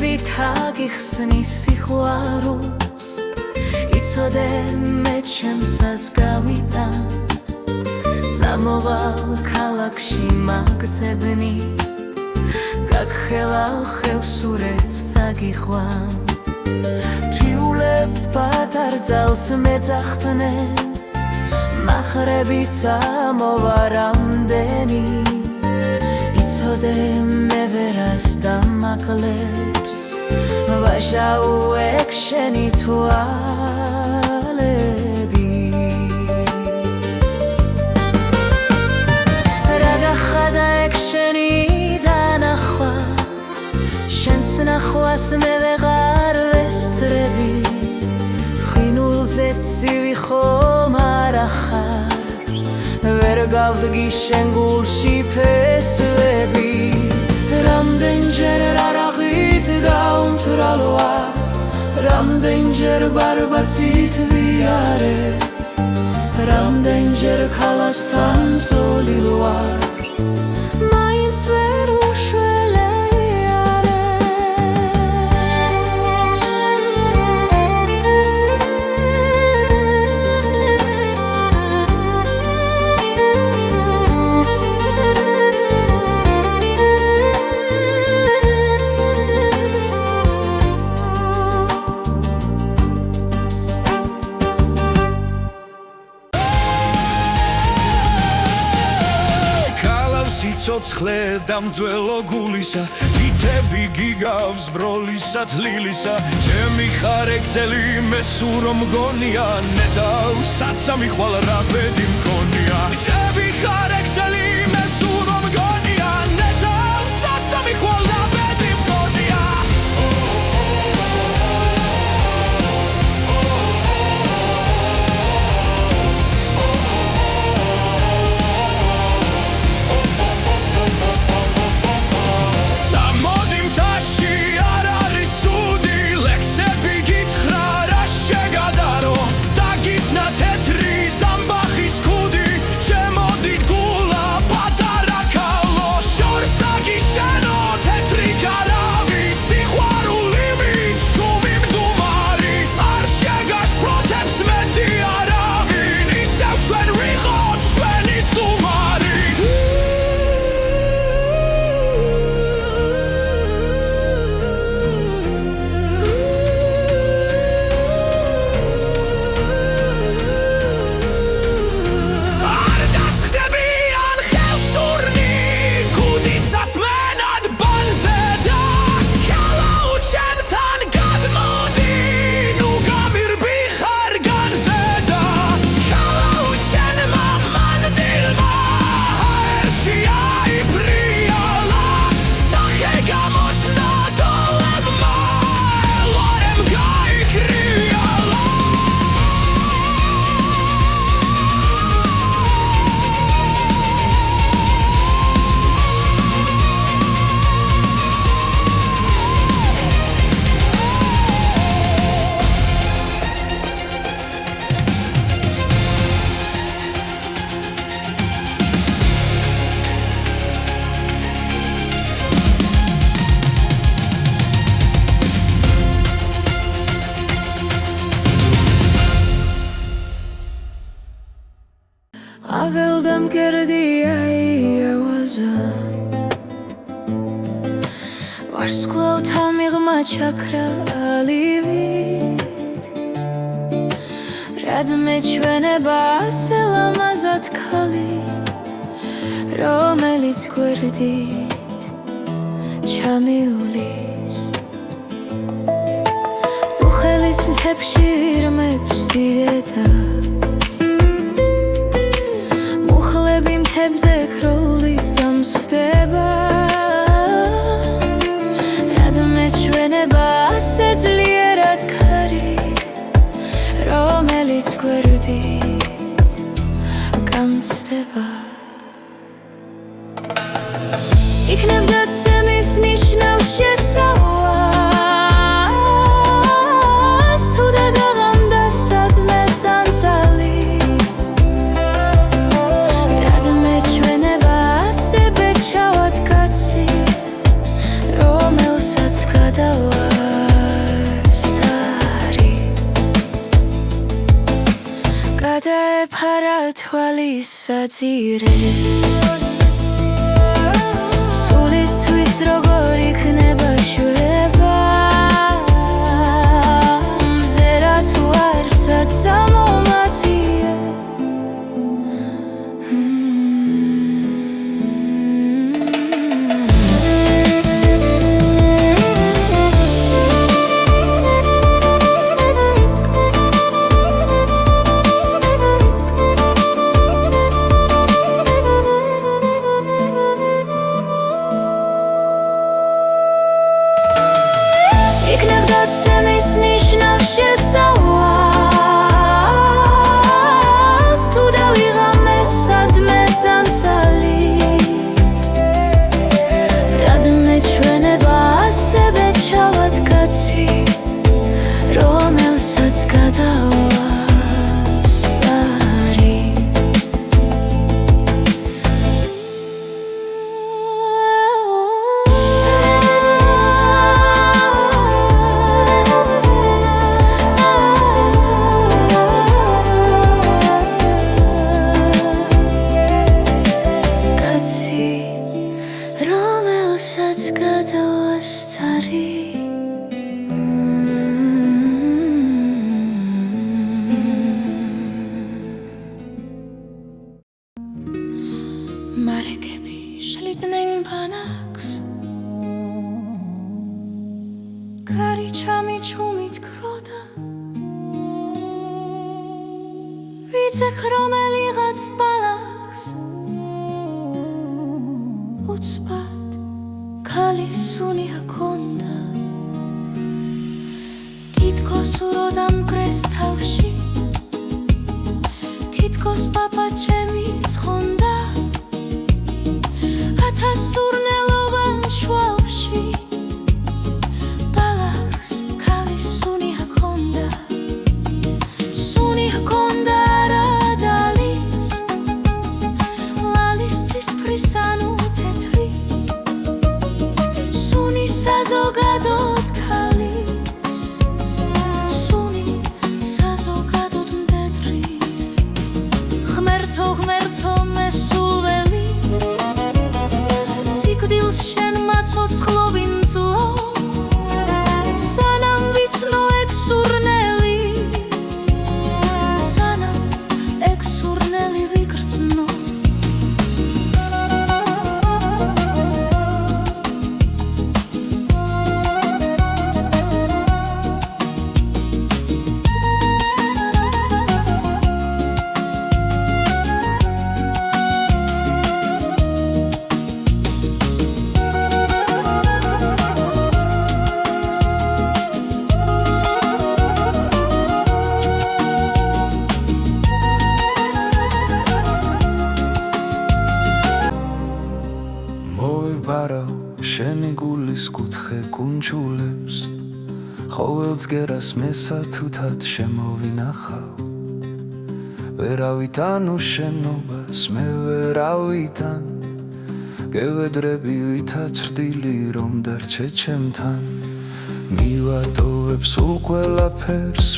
ჭრებით აგიხსნის სიყვარულს იცოდე მე ჩემსას გავიტან წამოვალ ქალაქში მაგწებნი გაგხელავ ხევსურეთს წაგიხვამ თიულებ პატარძალს მეძახდნენ მახრები წამოვა რამდენი იცოდე მე ვერას დამაკლებს ვაჟაუეკ შენი თვალები რა გახადა ეგ შენი დანახვა შენს ნახვას მე ვეღარ ვესწრები ხინულზე ცივი ხომ არ ახარ ვერ გავდგი შენ გულში ფესვები რამდენჯერ რარაღით გაუმთრალ ვარ რამდენჯერ ბარბაცით ვიარე რამდენჯერ ქალასთან წოლილ ვარ მაინც ვერ სიცოცხლე დამძველო გულისა თითები გიგავს ბროლისა თლილისა ჩემი ხარ ეგ ძელი მესურო მგონია ნეტავსაც ამიხვალ რა ბედი მქონია ჩემი ხარ ეგ ძელი მესურო მგონია ნეტავსაც ამიხვალ რა ბედი მქონია აღელდამ კერდია იევაზა ვარსკვლავთა მიღმა ჩაქრალივით რად მეჩვენება ასე ლამაზად ქალი რომელიც გვერდით ჩამიulis სუხელის მთებში ირმებს დიედა მთებზე ქროლით დამსვდება რად მეჩვენება ასე ძლიერად ქარი რომელიც გვერდით გამწდება იქნებდა ცემის ნიშნავ შესავალს თუ დაგაღამდა სადმე სანცალი the თვალის საძირეს სულისთვის როგორ იქნება შვება მზერა თუ არსად სამომაცია Semis ნიშნავს შესავალს თუ დავიღამე სადმე ზანცალით რადგან ჩვენება ასევე ჩავად კაცი რომელსაც გადავასწარი რომელსაც გადავასწარი მარეკები შლიდნენ ბანაკს კარი ჩამიჩუმით ქროდა ვიცეხ რომელიღაც ბალახს უცბად ქალის სუნი ჰქონდა თითქოს უროდა მგრეს თავში თითქოს პაპა ჩემი ცხონდა ათას სურნელოვან შუალში ბალახს ქალის სუნი ჰქონდა სუნი ჰქონდა რა დალის ლალის ცისფრის ანუ თეთრის სუნი საზოგადოდ ქალის სუნი საზოგადოდ მდედრის ღმერთო ღმერთო მესულველი სიკვდილს შენ მაცოცხლობინ ძლო სანამ ვიცნო ეგ სურნელი სანამ ეგ სურნელი ვიგრძნო მოიბარავ შენი გულის კუთხე კუნჯულებს ყოველს გერას მესა თუთად შემოვინახავ ვერავითანუ შენობას მე ვერავიდან გევედრები ვითა ჭრდილი რომ დარჩე ჩემთან მივატოვებ სულ ყველაფერს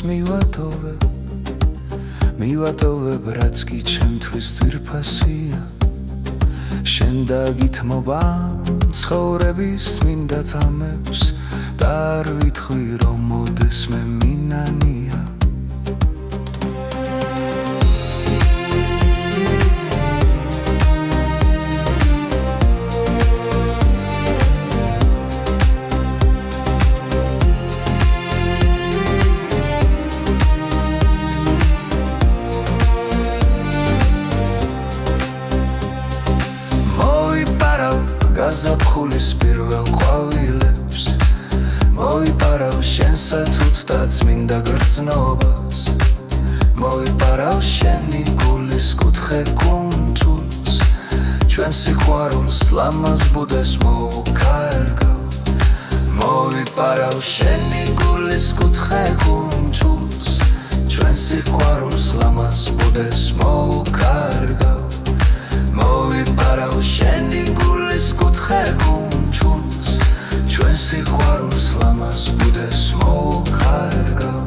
მივატოვებ რაც კი ჩემთვის ძვირფასია შენ დაგითმობა ცხოვრების წმინდა თამებს და არ ვითხვი რომ მოდეს მე მინანია გაზაფხულის პირველ ყვავილებს მოიპარავ შენსა თუთა წმინდა გრძნობას მოიპარავ შენი გულის კუთხე კუნჯულს ჩვენ სიყვარულს ლამაზ ბუდეს მოვუკარგავ მოიპარავ შენი გულის კუთხე კუნჯულს ჩვენ სიყვარულს ლამაზ ბუდეს მოვუკარგავ მოიპარავ შენი გულის კუთხე კუნჯულს ჩვენ სიყვარულს ლამაზ ბუდეს მოვუკარგავ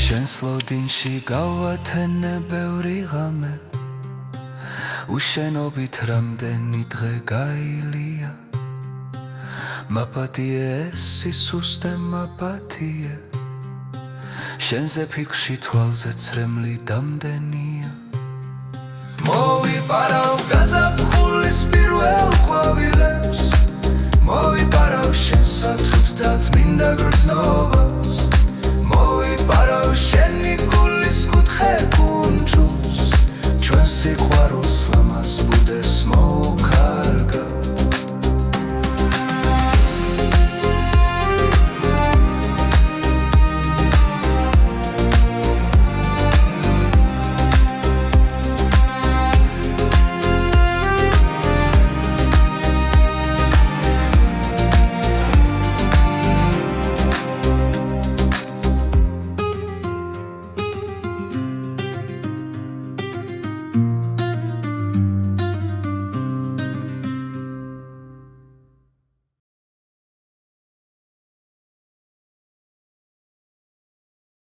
შენს ორდინში გავათენე ბევრი ღამე უშენობით რამდენი დღე გაილია მაპატიე ეს სისუსტე მაპატიე შენზე ფიქრში თვალზე ცრემლი დამდენია მოვიპარავ გაზაფხულის პირველ ყვავილ